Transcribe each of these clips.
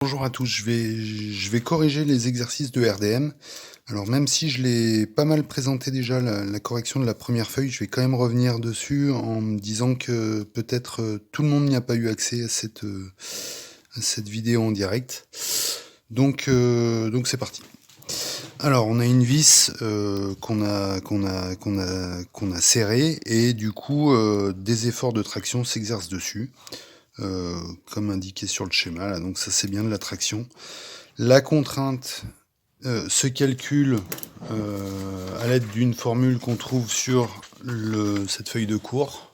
Bonjour à tous, je vais corriger les exercices de RDM. Alors même si je l'ai pas mal présenté déjà, la correction de la première feuille, je vais quand même revenir dessus en me disant que peut-être tout le monde n'y a pas eu accès à cette vidéo en direct. Donc c'est parti. Alors on a une vis qu'on a serrée et du coup des efforts de traction s'exercent dessus. Comme indiqué sur le schéma, là, donc ça c'est bien de la traction. La contrainte se calcule à l'aide d'une formule qu'on trouve sur cette feuille de cours.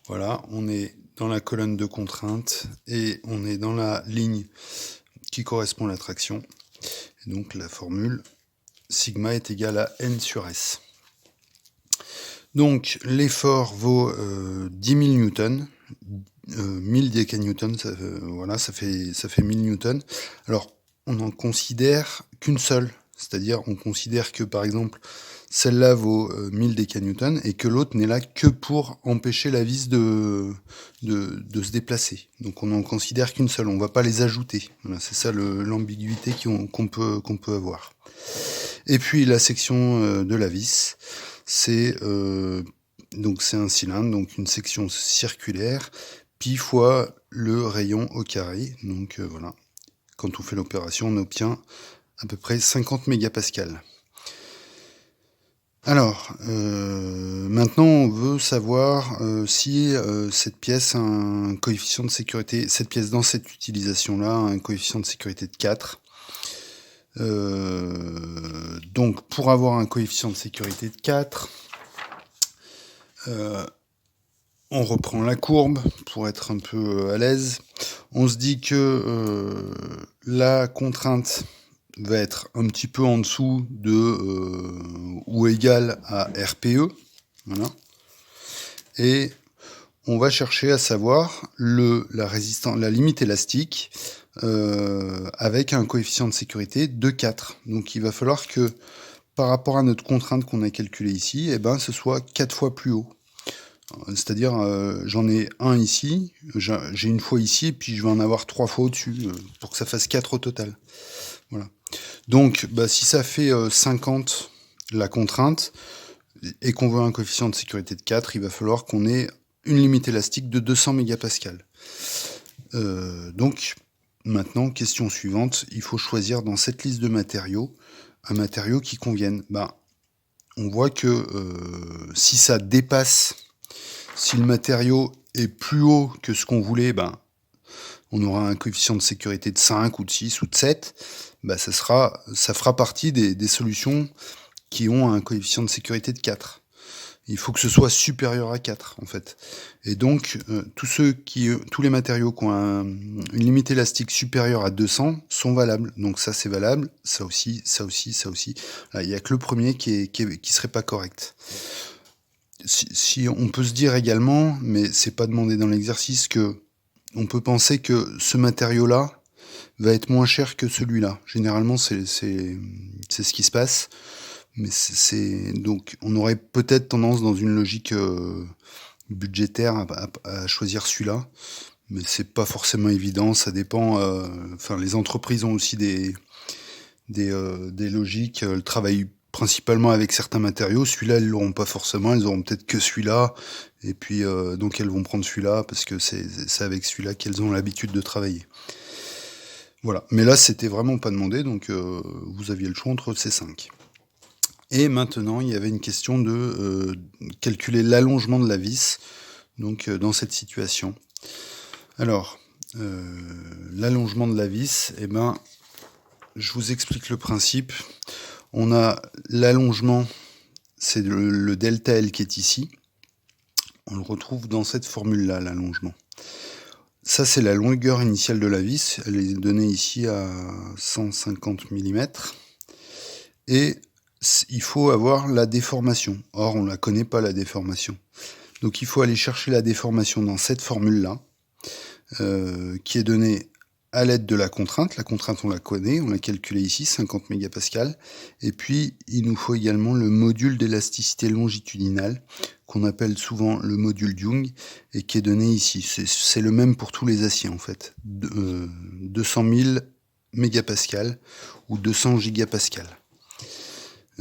Voilà, on est dans la colonne de contrainte et on est dans la ligne qui correspond à la traction. Et donc la formule sigma est égal à n sur s. Donc l'effort vaut 10 000 newtons. 1000 décanewtons, voilà, ça fait 1000 newtons. Alors, on n'en considère qu'une seule, c'est-à-dire on considère que par exemple celle-là vaut 1000 décanewtons et que l'autre n'est là que pour empêcher la vis de se déplacer. Donc on n'en considère qu'une seule, on ne va pas les ajouter. Voilà, c'est ça l'ambiguïté qu'on peut avoir. Et puis la section de la vis, c'est un cylindre, donc une section circulaire, pi fois le rayon au carré. Donc voilà, quand on fait l'opération, on obtient à peu près 50 mégapascales. Alors, maintenant on veut savoir si cette pièce a un coefficient de sécurité, cette pièce dans cette utilisation-là a un coefficient de sécurité de 4. Donc pour avoir un coefficient de sécurité de 4, on reprend la courbe pour être un peu à l'aise. On se dit que la contrainte va être un petit peu en dessous de ou égal à RPE. Voilà. Et on va chercher à savoir la limite élastique avec un coefficient de sécurité de 4. Donc il va falloir que par rapport à notre contrainte qu'on a calculée ici, ce soit 4 fois plus haut. C'est-à-dire, j'en ai un ici, j'ai une fois ici, et puis je vais en avoir 3 fois au-dessus, pour que ça fasse 4 au total. Voilà. Donc, si ça fait 50 la contrainte, et qu'on veut un coefficient de sécurité de 4, il va falloir qu'on ait une limite élastique de 200 mégapascales. Donc, maintenant, question suivante, il faut choisir dans cette liste de matériaux, un matériau qui convienne. On voit que si ça dépasse, si le matériau est plus haut que ce qu'on voulait, on aura un coefficient de sécurité de 5 ou de 6 ou de 7. Ça fera partie des solutions qui ont un coefficient de sécurité de 4. Il faut que ce soit supérieur à 4, en fait. Et donc, tous les matériaux qui ont une limite élastique supérieure à 200 sont valables. Donc ça, c'est valable. Ça aussi, ça aussi, ça aussi. Là, il n'y a que le premier qui serait pas correct. Si on peut se dire également, mais c'est pas demandé dans l'exercice, que on peut penser que ce matériau-là va être moins cher que celui-là. Généralement, c'est ce qui se passe. Mais donc, on aurait peut-être tendance dans une logique budgétaire à choisir celui-là. Mais c'est pas forcément évident. Ça dépend. Les entreprises ont aussi des logiques. Elles travaillent principalement avec certains matériaux. Celui-là, elles l'auront pas forcément. Elles auront peut-être que celui-là. Et puis, donc, elles vont prendre celui-là parce que c'est avec celui-là qu'elles ont l'habitude de travailler. Voilà. Mais là, c'était vraiment pas demandé. Donc, vous aviez le choix entre ces 5. Et maintenant, il y avait une question de calculer l'allongement de la vis, donc dans cette situation. Alors, l'allongement de la vis, je vous explique le principe. On a l'allongement, c'est le delta L qui est ici. On le retrouve dans cette formule-là, l'allongement. Ça, c'est la longueur initiale de la vis. Elle est donnée ici à 150 mm. Et il faut avoir la déformation. Or, on ne la connaît pas, la déformation. Donc, il faut aller chercher la déformation dans cette formule-là, qui est donnée à l'aide de la contrainte. La contrainte, on la connaît, on l'a calculée ici, 50 mégapascales. Et puis, il nous faut également le module d'élasticité longitudinale qu'on appelle souvent le module Young et qui est donné ici. C'est le même pour tous les aciers en fait. 200 000 mégapascales ou 200 gigapascales.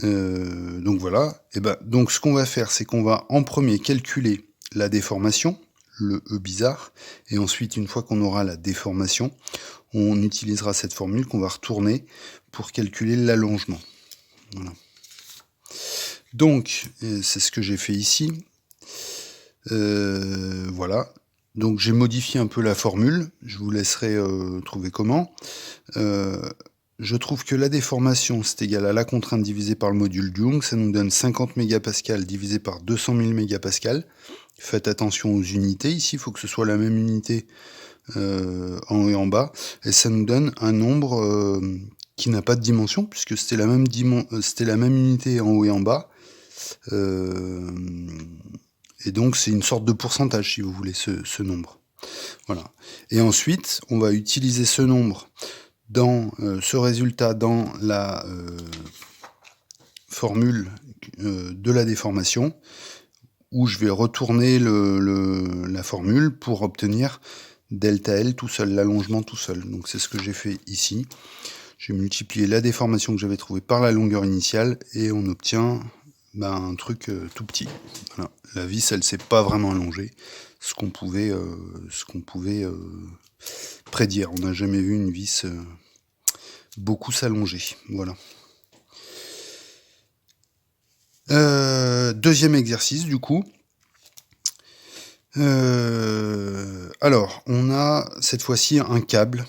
Donc voilà. Donc ce qu'on va faire, c'est qu'on va en premier calculer la déformation, le E bizarre, et ensuite une fois qu'on aura la déformation, on utilisera cette formule qu'on va retourner pour calculer l'allongement. Voilà. Donc c'est ce que j'ai fait ici. Voilà. Donc j'ai modifié un peu la formule. Je vous laisserai trouver comment. Je trouve que la déformation, c'est égal à la contrainte divisée par le module Young. Ça nous donne 50 mégapascales divisé par 200 000 mégapascales. Faites attention aux unités. Ici, il faut que ce soit la même unité en haut et en bas. Et ça nous donne un nombre qui n'a pas de dimension, puisque c'était la même unité en haut et en bas. Et donc, c'est une sorte de pourcentage, si vous voulez, ce nombre. Voilà. Et ensuite, on va utiliser ce nombre dans ce résultat dans la formule de la déformation, où je vais retourner la formule pour obtenir delta L tout seul, l'allongement tout seul. Donc c'est ce que j'ai fait ici. J'ai multiplié la déformation que j'avais trouvée par la longueur initiale et on obtient un truc tout petit. Voilà. La vis, elle s'est pas vraiment allongée, ce qu'on pouvait prédire. On n'a jamais vu une vis beaucoup s'allonger. Voilà. Deuxième exercice du coup. Alors, on a cette fois-ci un câble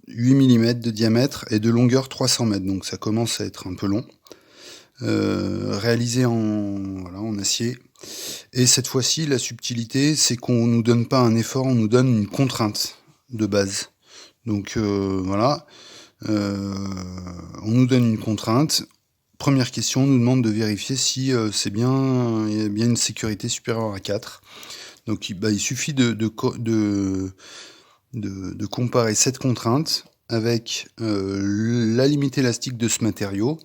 8 mm de diamètre et de longueur 300 mètres, donc ça commence à être un peu long. Réalisé en acier. Et cette fois-ci, la subtilité, c'est qu'on nous donne pas un effort, on nous donne une contrainte de base. Donc voilà, on nous donne une contrainte. Première question, on nous demande de vérifier si il y a bien une sécurité supérieure à 4. Donc il suffit de comparer cette contrainte avec la limite élastique de ce matériau.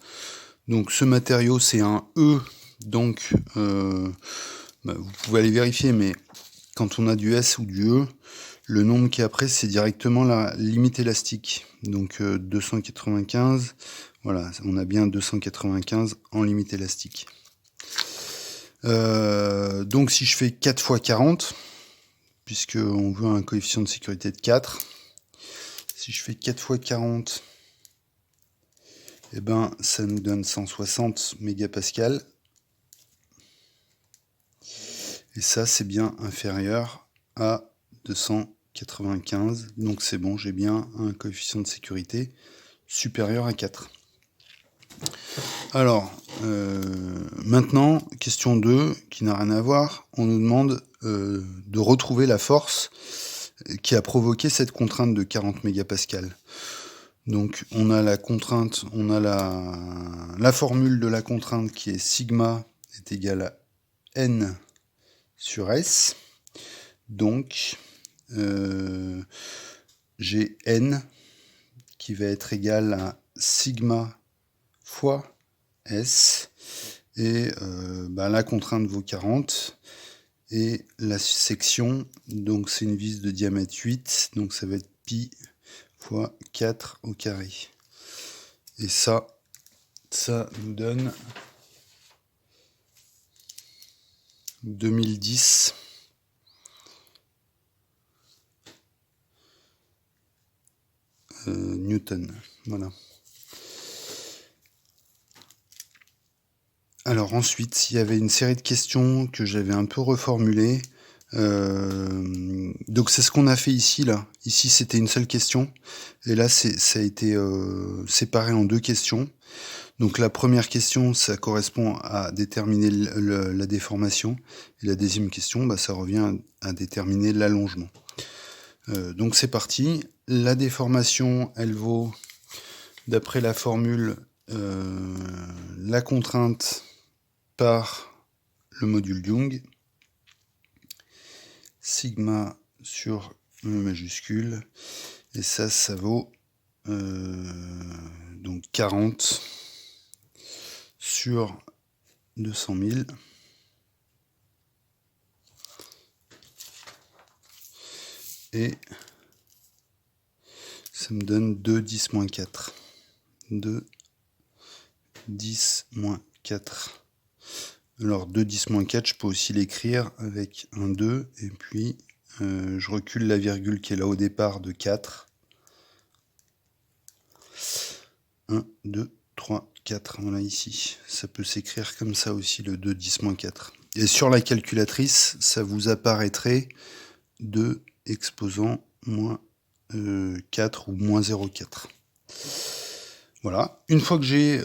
Donc ce matériau, c'est un E, donc vous pouvez aller vérifier, mais quand on a du S ou du E, le nombre qui est après, c'est directement la limite élastique. Donc 295, voilà, on a bien 295 en limite élastique. Donc si je fais 4 fois 40, puisqu'on veut un coefficient de sécurité de 4, si je fais 4 fois 40, ça nous donne 160 mégapascales. Et ça, c'est bien inférieur à 295. Donc c'est bon, j'ai bien un coefficient de sécurité supérieur à 4. Alors, maintenant, question 2, qui n'a rien à voir. On nous demande de retrouver la force qui a provoqué cette contrainte de 40 mégapascales. Donc on a la contrainte, on a la formule de la contrainte qui est sigma est égal à N sur S. Donc j'ai N qui va être égal à sigma fois S. Et la contrainte vaut 40. Et la section, donc c'est une vis de diamètre 8, donc ça va être pi fois 4 au carré. Et ça nous donne 2010 Newton. Voilà. Alors ensuite, il y avait une série de questions que j'avais un peu reformulées. Donc c'est ce qu'on a fait ici, là. Ici, c'était une seule question. Et là, ça a été séparé en deux questions. Donc la première question, ça correspond à déterminer la déformation. Et la deuxième question, ça revient à déterminer l'allongement. Donc c'est parti. La déformation, elle vaut, d'après la formule, la contrainte par le module Young, sigma sur E majuscule, et ça vaut donc 40 sur 200 000, et ça me donne 2, 10, moins 4. 2, 10, moins 4. Alors 2, 10, moins 4, je peux aussi l'écrire avec un 2, et puis je recule la virgule qui est là au départ de 4. 1, 2, 3, 4, voilà ici. Ça peut s'écrire comme ça aussi, le 2, 10, moins 4. Et sur la calculatrice, ça vous apparaîtrait 2 exposant moins 4 ou moins 0,4. Voilà. Une fois que j'ai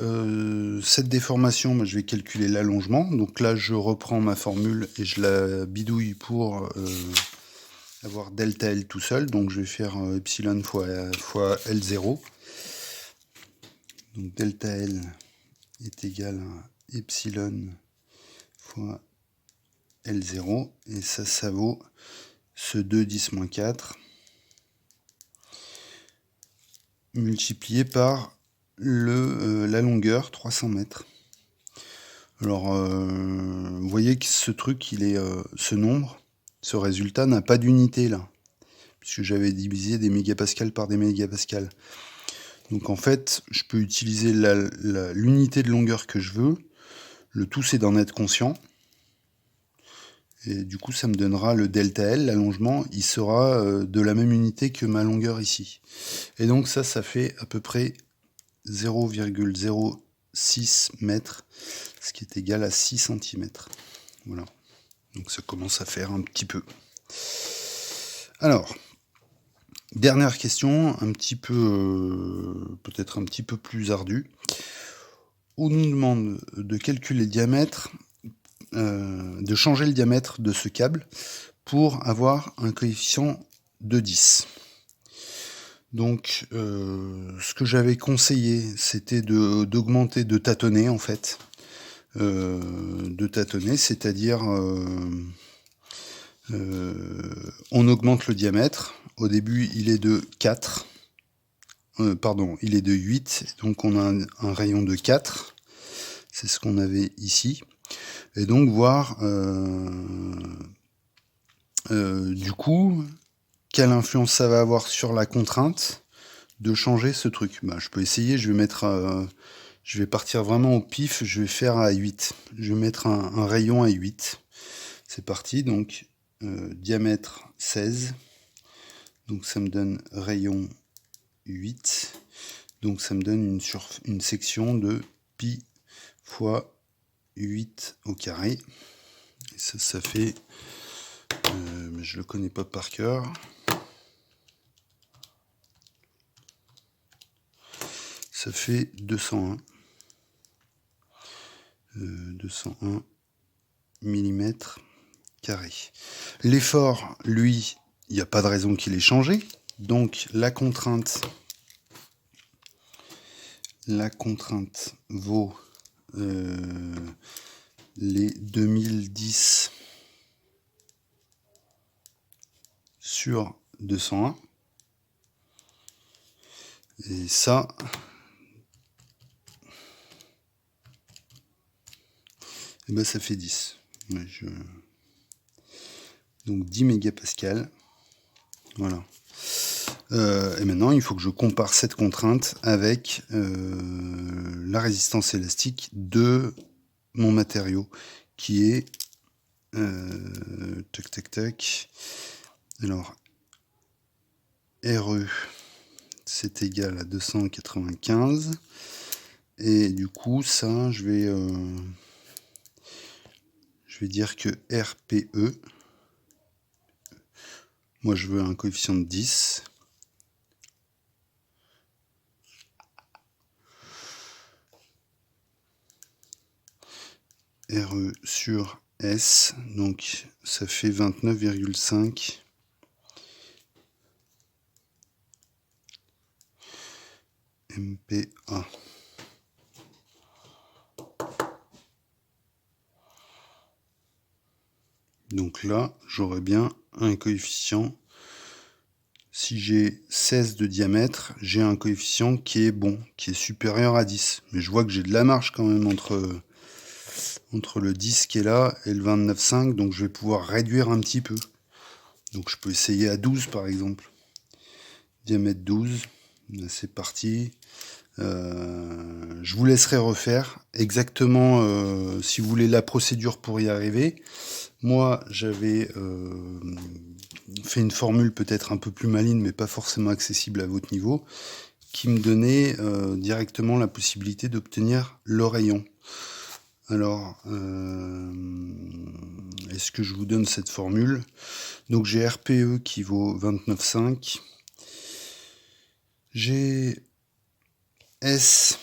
cette déformation, je vais calculer l'allongement. Donc là, je reprends ma formule et je la bidouille pour avoir delta L tout seul. Donc je vais faire epsilon fois L0. Donc delta L est égal à epsilon fois L0. Et ça vaut ce 2, 10, moins 4 multiplié par la longueur, 300 mètres. Alors, vous voyez que ce truc, ce nombre, ce résultat n'a pas d'unité là, puisque j'avais divisé des mégapascales par des mégapascales. Donc en fait, je peux utiliser l'unité de longueur que je veux. Le tout, c'est d'en être conscient. Et du coup, ça me donnera le delta L, l'allongement, il sera de la même unité que ma longueur ici. Et donc ça fait à peu près 0,06 mètres, ce qui est égal à 6 cm. Voilà. Donc ça commence à faire un petit peu. Alors, dernière question, un petit peu, peut-être un petit peu plus ardue. On nous demande de calculer le diamètre, de changer le diamètre de ce câble pour avoir un coefficient de 10. Donc, ce que j'avais conseillé, c'était d'augmenter, de tâtonner en fait. De tâtonner, c'est-à-dire on augmente le diamètre. Au début, il est de 4. Il est de 8. Donc, on a un rayon de 4. C'est ce qu'on avait ici. Et donc, voir du coup, quelle influence ça va avoir sur la contrainte de changer ce truc. Je peux essayer, je vais partir vraiment au pif, je vais faire à 8. Je vais mettre un rayon à 8. C'est parti, donc diamètre 16. Donc ça me donne rayon 8. Donc ça me donne une section de pi fois 8 au carré. Et ça fait... mais je le connais pas par cœur. Ça fait 201. 201 mm carré. L'effort, lui, il n'y a pas de raison qu'il ait changé. Donc la contrainte vaut les 2010 sur 201. Et ça, ça fait 10. Ouais, donc 10 mégapascales. Voilà. Et maintenant, il faut que je compare cette contrainte avec la résistance élastique de mon matériau, qui est Alors, RE, c'est égal à 295. Et du coup, ça, je vais dire que RPE, moi je veux un coefficient de 10. RE sur S, donc ça fait 29,5 MPa. Donc là, j'aurais bien un coefficient. Si j'ai 16 de diamètre, j'ai un coefficient qui est bon, qui est supérieur à 10. Mais je vois que j'ai de la marge quand même entre le 10 qui est là et le 29,5, donc je vais pouvoir réduire un petit peu. Donc je peux essayer à 12 par exemple. Diamètre 12. Là, c'est parti. Je vous laisserai refaire exactement si vous voulez la procédure pour y arriver. Moi, j'avais fait une formule peut-être un peu plus maligne, mais pas forcément accessible à votre niveau, qui me donnait directement la possibilité d'obtenir le rayon. Alors, est-ce que je vous donne cette formule? Donc j'ai RPE qui vaut 29,5. J'ai S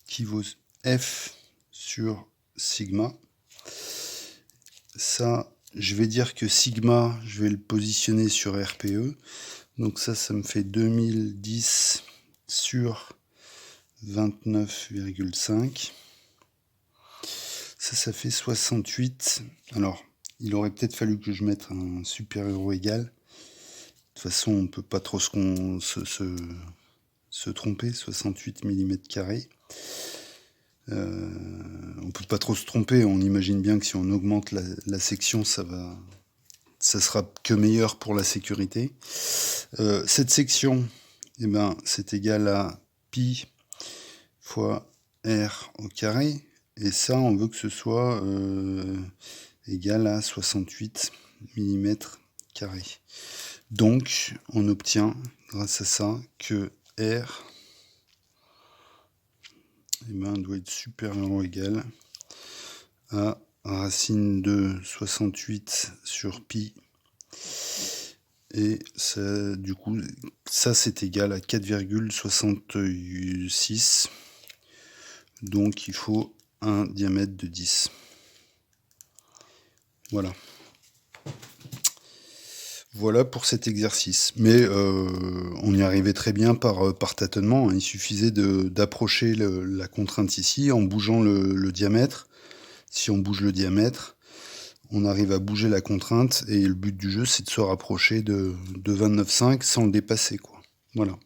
qui vaut F sur sigma. Ça, je vais dire que sigma, je vais le positionner sur RPE. Donc ça me fait 2010 sur 29,5. Ça fait 68. Alors, il aurait peut-être fallu que je mette un supérieur ou égal. De toute façon, on ne peut pas trop se tromper, 68 mm². On peut pas trop se tromper, on imagine bien que si on augmente la section, ça sera que meilleur pour la sécurité. Cette section, eh ben, c'est égal à pi fois r au carré, et ça, on veut que ce soit égal à 68 mm². Donc, on obtient, grâce à ça, que R doit être supérieur ou égal à racine de 68 sur pi. Et ça, du coup, ça c'est égal à 4,66. Donc, il faut un diamètre de 10. Voilà. Voilà pour cet exercice. Mais on y arrivait très bien par tâtonnement. Il suffisait d'approcher la contrainte ici en bougeant le diamètre. Si on bouge le diamètre, on arrive à bouger la contrainte. Et le but du jeu, c'est de se rapprocher de 29,5 sans le dépasser, quoi. Voilà.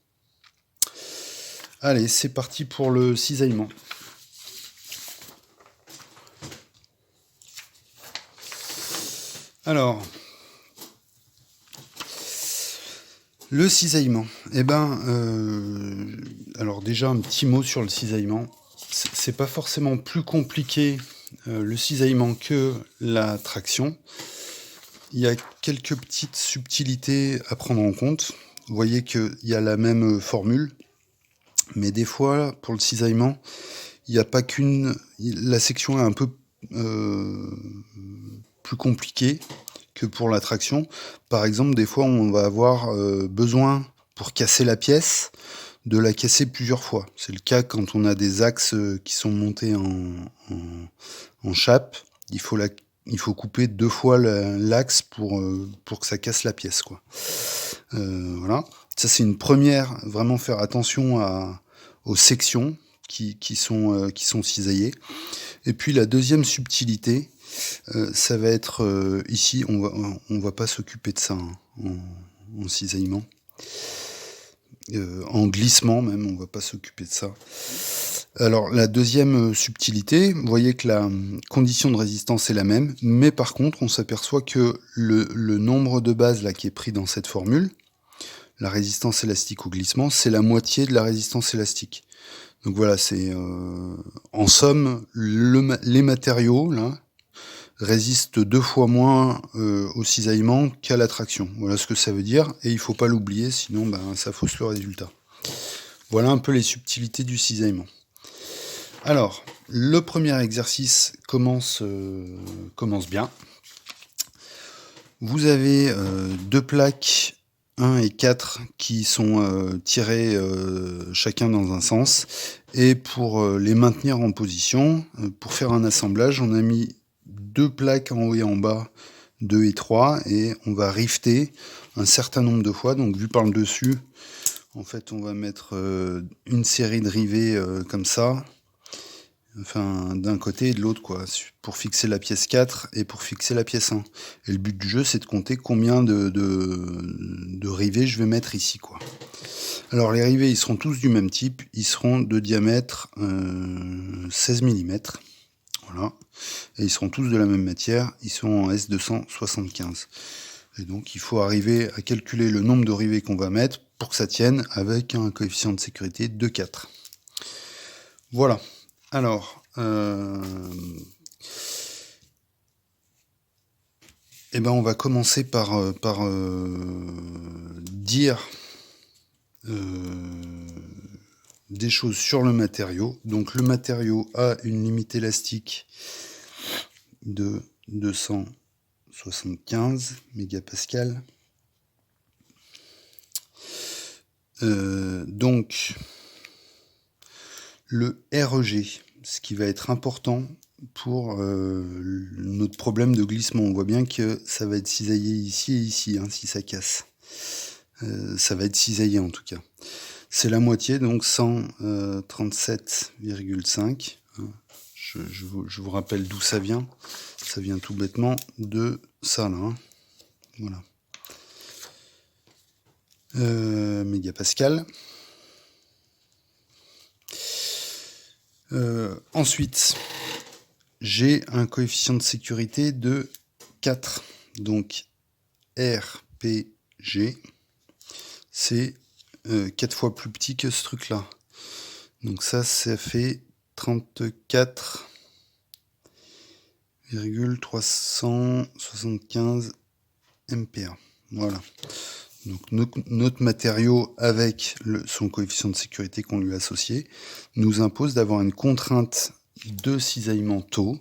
Allez, c'est parti pour le cisaillement. Alors... le cisaillement. Eh ben, alors déjà un petit mot sur le cisaillement. C'est pas forcément plus compliqué le cisaillement que la traction. Il y a quelques petites subtilités à prendre en compte. Vous voyez qu'il y a la même formule, mais des fois pour le cisaillement, il n'y a pas qu'une. La section est un peu plus compliquée que pour la traction. Par exemple, des fois, on va avoir besoin, pour casser la pièce, de la casser plusieurs fois. C'est le cas quand on a des axes qui sont montés en chape. Il faut couper 2 fois l'axe pour que ça casse la pièce, quoi. Voilà. Ça, c'est une première. Vraiment faire attention aux sections qui sont cisaillées. Et puis, la deuxième subtilité, ça va être ici, on va pas s'occuper de ça en cisaillement. En glissement même, on va pas s'occuper de ça. Alors la deuxième subtilité, vous voyez que la condition de résistance est la même, mais par contre on s'aperçoit que le nombre de base là qui est pris dans cette formule, la résistance élastique au glissement, c'est la moitié de la résistance élastique. Donc voilà, c'est en somme les matériaux là résiste 2 fois moins au cisaillement qu'à la traction. Voilà ce que ça veut dire, et il faut pas l'oublier, sinon ça fausse le résultat. Voilà un peu les subtilités du cisaillement. Alors, le premier exercice commence bien. Vous avez 2 plaques 1 et 4 qui sont tirées chacun dans un sens, et pour les maintenir en position, pour faire un assemblage, on a mis 2 plaques en haut et en bas, 2 et 3, et on va rifter un certain nombre de fois. Donc vu par le dessus, en fait on va mettre une série de rivets comme ça, enfin d'un côté et de l'autre, quoi, pour fixer la pièce 4 et pour fixer la pièce 1. Et le but du jeu, c'est de compter combien de rivets je vais mettre ici, quoi. Alors les rivets, ils seront tous du même type, ils seront de diamètre 16 mm. Voilà. Et ils seront tous de la même matière, ils sont en S275. Et donc il faut arriver à calculer le nombre de rivets qu'on va mettre pour que ça tienne avec un coefficient de sécurité de 4. Voilà. Alors, eh ben on va commencer par dire des choses sur le matériau. Donc le matériau a une limite élastique de 275 mégapascales. Donc le REG, ce qui va être important pour notre problème de glissement. On voit bien que ça va être cisaillé ici et ici, hein, si ça casse. Ça va être cisaillé en tout cas. C'est la moitié, donc 137,5. Je vous rappelle d'où ça vient. Ça vient tout bêtement de ça là. Hein. Voilà. Mégapascal. Ensuite, j'ai un coefficient de sécurité de 4. Donc RPG, c'est 4 fois plus petit que ce truc-là. Donc ça fait 34,375 MPa. Voilà. Donc notre matériau avec son coefficient de sécurité qu'on lui a associé nous impose d'avoir une contrainte de cisaillement taux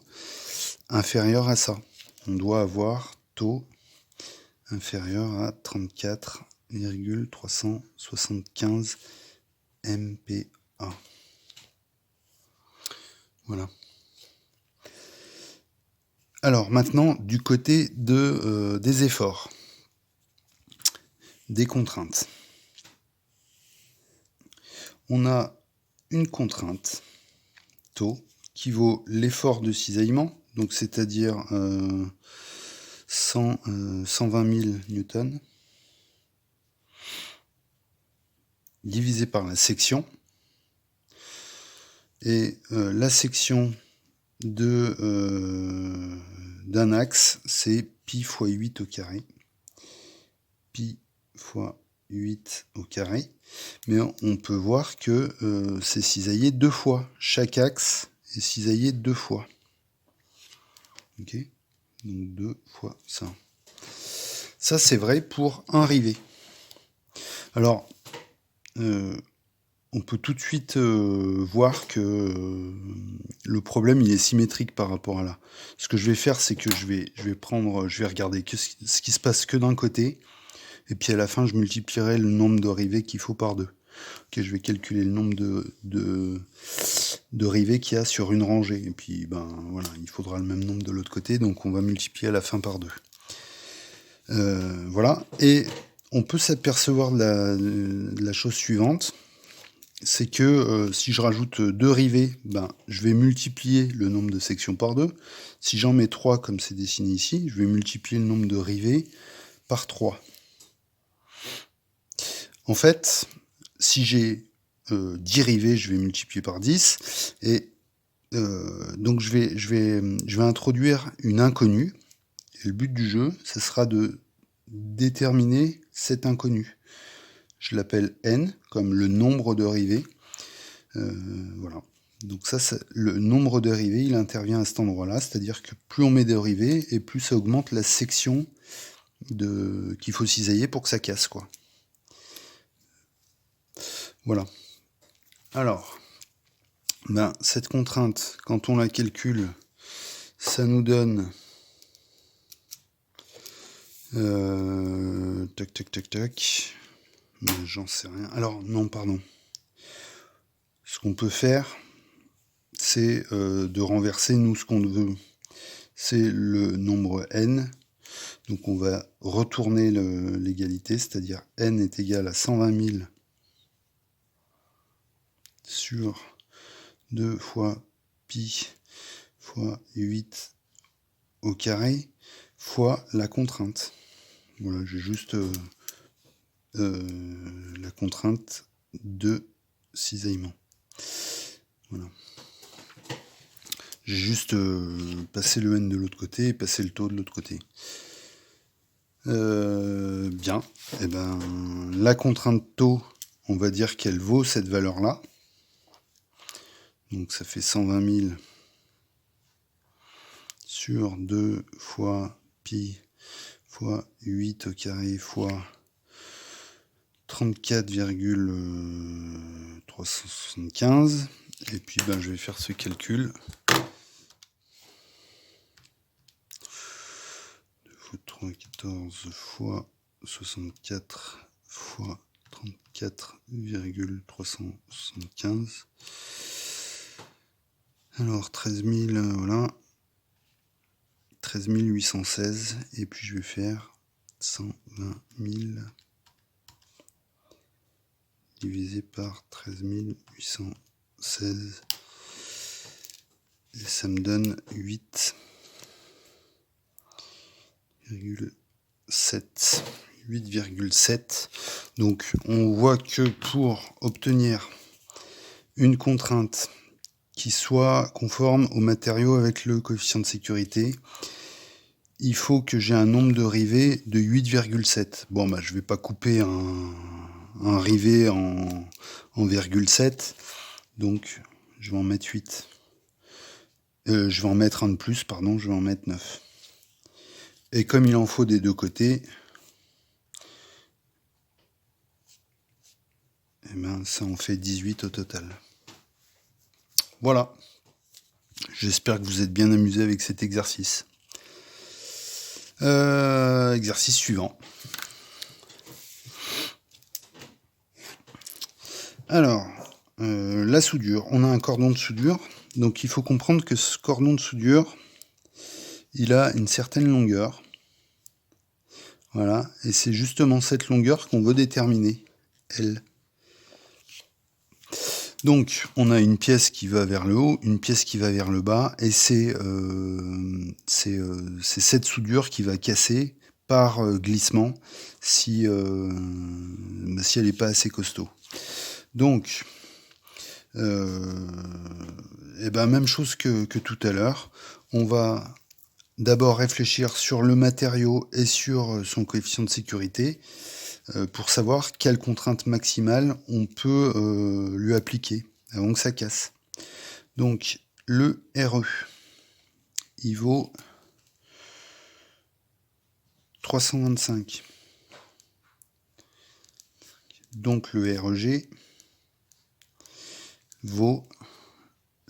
inférieure à ça. On doit avoir taux inférieur à 34,375 MPa. Voilà. Alors maintenant, du côté des efforts, des contraintes. On a une contrainte taux qui vaut l'effort de cisaillement, donc c'est-à-dire 120 000 newtons, divisé par la section. Et la section d'un axe, c'est pi fois 8 au carré. Pi fois 8 au carré. Mais on peut voir que c'est cisaillé 2 fois. Chaque axe est cisaillé 2 fois. Ok ? Donc 2 fois ça. Ça, c'est vrai pour un rivet. Alors, on peut tout de suite voir que le problème il est symétrique par rapport à là. Ce que je vais faire, c'est que je vais regarder ce qui se passe que d'un côté, et puis à la fin, je multiplierai le nombre de rivets qu'il faut par 2. Ok, je vais calculer le nombre de rivets qu'il y a sur une rangée, et puis ben voilà, il faudra le même nombre de l'autre côté, donc on va multiplier à la fin par 2. Voilà, et on peut s'apercevoir de la chose suivante. C'est que si je rajoute 2 rivets, ben, je vais multiplier le nombre de sections par 2. Si j'en mets 3 comme c'est dessiné ici, je vais multiplier le nombre de rivets par 3. En fait, si j'ai 10 rivets, je vais multiplier par 10. Et donc je vais introduire une inconnue. Et le but du jeu, ce sera de déterminer cette inconnue. Je l'appelle n, comme le nombre de rivets. Voilà. Donc ça, le nombre de rivets, il intervient à cet endroit-là, c'est-à-dire que plus on met de rivets, et plus ça augmente la section qu'il faut cisailler pour que ça casse, quoi. Voilà. Alors, ben, cette contrainte, quand on la calcule, ça nous donne... tac. J'en sais rien. Alors, non, pardon. Ce qu'on peut faire, c'est de renverser, nous, ce qu'on veut. C'est le nombre n. Donc on va retourner l'égalité, c'est-à-dire n est égal à 120 000 sur 2 fois pi fois 8 au carré fois la contrainte. Voilà, j'ai juste la contrainte de cisaillement. Voilà. J'ai juste passé le N de l'autre côté et passé le taux de l'autre côté. Bien. Et ben, la contrainte taux, on va dire qu'elle vaut cette valeur-là. Donc ça fait 120 000 sur 2 fois pi fois 8 au carré fois 34,375. Et puis ben, je vais faire ce calcul. 2 fois 3, 14 fois 64 fois 34,375. Alors 13 000, voilà. 13 816. Et puis je vais faire 120 000 divisé par 13 816. Et ça me donne 8,7. 8,7. Donc on voit que pour obtenir une contrainte qui soit conforme au matériau avec le coefficient de sécurité, il faut que j'ai un nombre de rivets de 8,7. Bon, bah, je vais pas couper un rivet en 0,7, donc je vais en mettre 8. Je vais en mettre un de plus, pardon, je vais en mettre 9. Et comme il en faut des deux côtés, eh ben, ça en fait 18 au total. Voilà. J'espère que vous êtes bien amusés avec cet exercice. Exercice suivant. Alors, la soudure. On a un cordon de soudure. Donc il faut comprendre que ce cordon de soudure, il a une certaine longueur. Voilà. Et c'est justement cette longueur qu'on veut déterminer. L. Donc, on a une pièce qui va vers le haut, une pièce qui va vers le bas, et c'est cette soudure qui va casser par glissement si elle n'est pas assez costaud. Donc, même chose que tout à l'heure, on va d'abord réfléchir sur le matériau et sur son coefficient de sécurité, pour savoir quelle contrainte maximale on peut lui appliquer avant que ça casse. Donc le RE, il vaut 325. Donc le REG vaut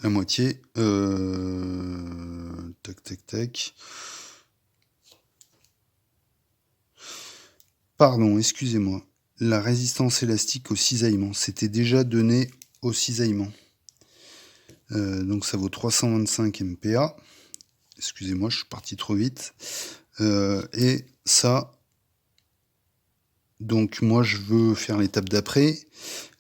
la moitié. Tac. Pardon, excusez-moi. La résistance élastique au cisaillement. C'était déjà donné au cisaillement. Donc ça vaut 325 MPa. Excusez-moi, je suis parti trop vite. Et ça, donc moi je veux faire l'étape d'après.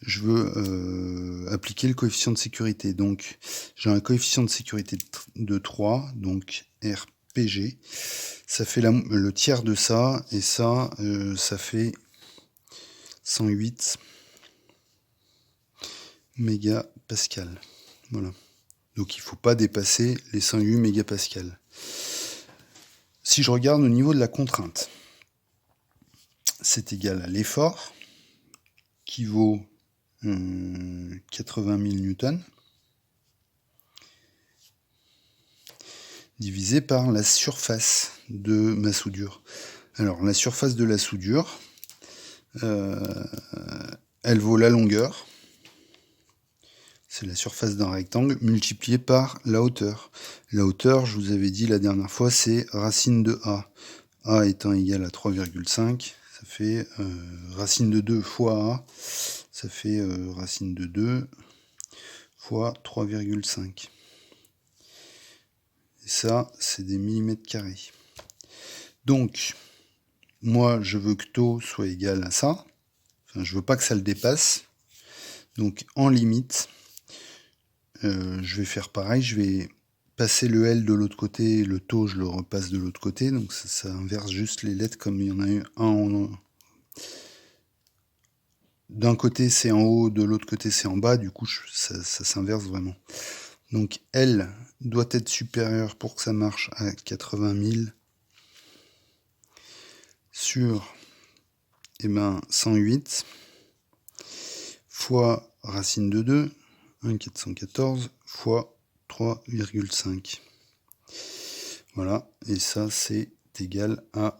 Je veux appliquer le coefficient de sécurité. Donc j'ai un coefficient de sécurité de 3, donc RPG. Ça fait le tiers de ça, et ça, ça fait 108 mégapascal. Voilà. Donc il ne faut pas dépasser les 108 mégapascal. Si je regarde au niveau de la contrainte, c'est égal à l'effort, qui vaut 80 000 newtons, divisé par la surface de ma soudure. Alors la surface de la soudure, elle vaut la longueur, c'est la surface d'un rectangle, multiplié par la hauteur. La hauteur, je vous avais dit la dernière fois, c'est racine de A. A étant égal à 3,5, ça fait racine de 2 fois A, ça fait racine de 2 fois 3,5. Et ça, c'est des millimètres carrés. Donc, moi, je veux que taux soit égal à ça. Enfin, je veux pas que ça le dépasse. Donc, en limite, je vais faire pareil. Je vais passer le L de l'autre côté, le taux, je le repasse de l'autre côté. Donc, ça inverse juste les lettres comme il y en a eu un en... D'un côté, c'est en haut, de l'autre côté, c'est en bas. Du coup, ça s'inverse vraiment. Donc L doit être supérieur pour que ça marche à 80 000 sur 108 fois racine de 2, 1,414 fois 3,5. Voilà, et ça c'est égal à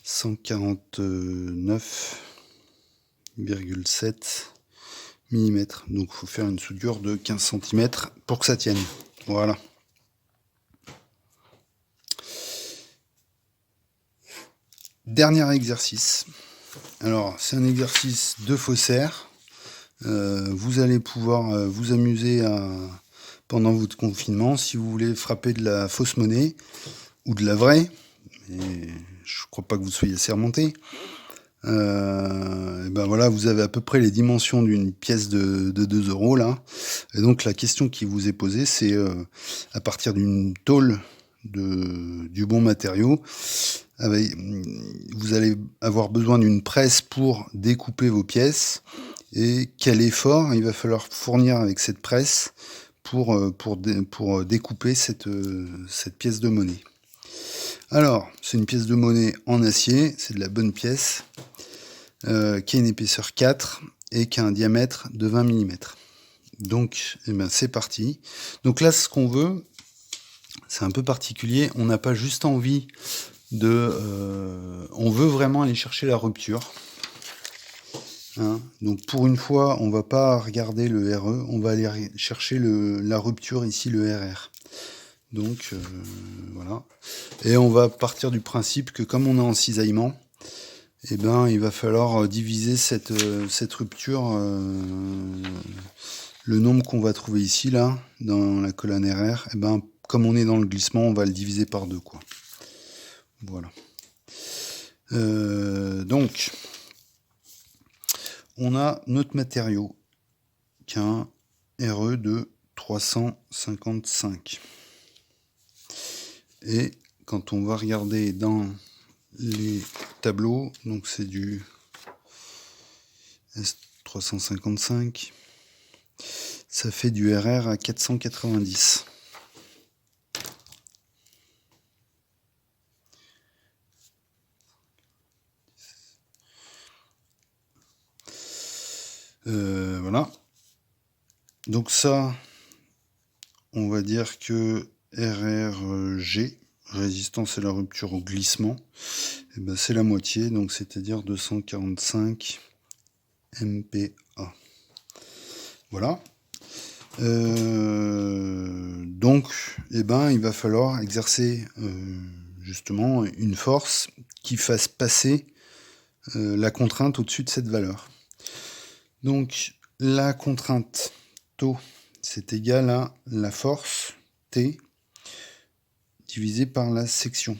149,7 mm. Donc il faut faire une soudure de 15 cm pour que ça tienne. Voilà. Dernier exercice. Alors c'est un exercice de faussaire. Vous allez pouvoir vous amuser pendant votre confinement si vous voulez frapper de la fausse monnaie ou de la vraie. Mais je crois pas que vous soyez assez remonté. Et ben voilà, vous avez à peu près les dimensions d'une pièce de 2 euros là. Et donc la question qui vous est posée, c'est à partir d'une tôle du bon matériau, vous allez avoir besoin d'une presse pour découper vos pièces. Et quel effort il va falloir fournir avec cette presse pour découper cette pièce de monnaie. Alors, c'est une pièce de monnaie en acier, c'est de la bonne pièce, qui a une épaisseur 4 et qui a un diamètre de 20 mm. Donc, eh ben, c'est parti. Donc là, ce qu'on veut, c'est un peu particulier, on n'a pas juste envie on veut vraiment aller chercher la rupture. Hein, donc pour une fois, on va pas regarder le RE, on va aller chercher la rupture ici, le RR. Donc voilà. Et on va partir du principe que comme on est en cisaillement, eh ben, il va falloir diviser cette rupture, le nombre qu'on va trouver ici, là, dans la colonne RR, eh ben, comme on est dans le glissement, on va le diviser par 2, quoi. Voilà. Donc, on a notre matériau qui a un RE de 355. Et quand on va regarder dans les tableaux, donc c'est du S355, ça fait du RR à 490. Voilà. Donc ça, on va dire que RRG, résistance à la rupture au glissement, eh ben c'est la moitié, donc c'est-à-dire 245 MPa. Voilà. Donc, eh ben, il va falloir exercer justement une force qui fasse passer la contrainte au-dessus de cette valeur. Donc, la contrainte taux, c'est égal à la force T divisé par la section.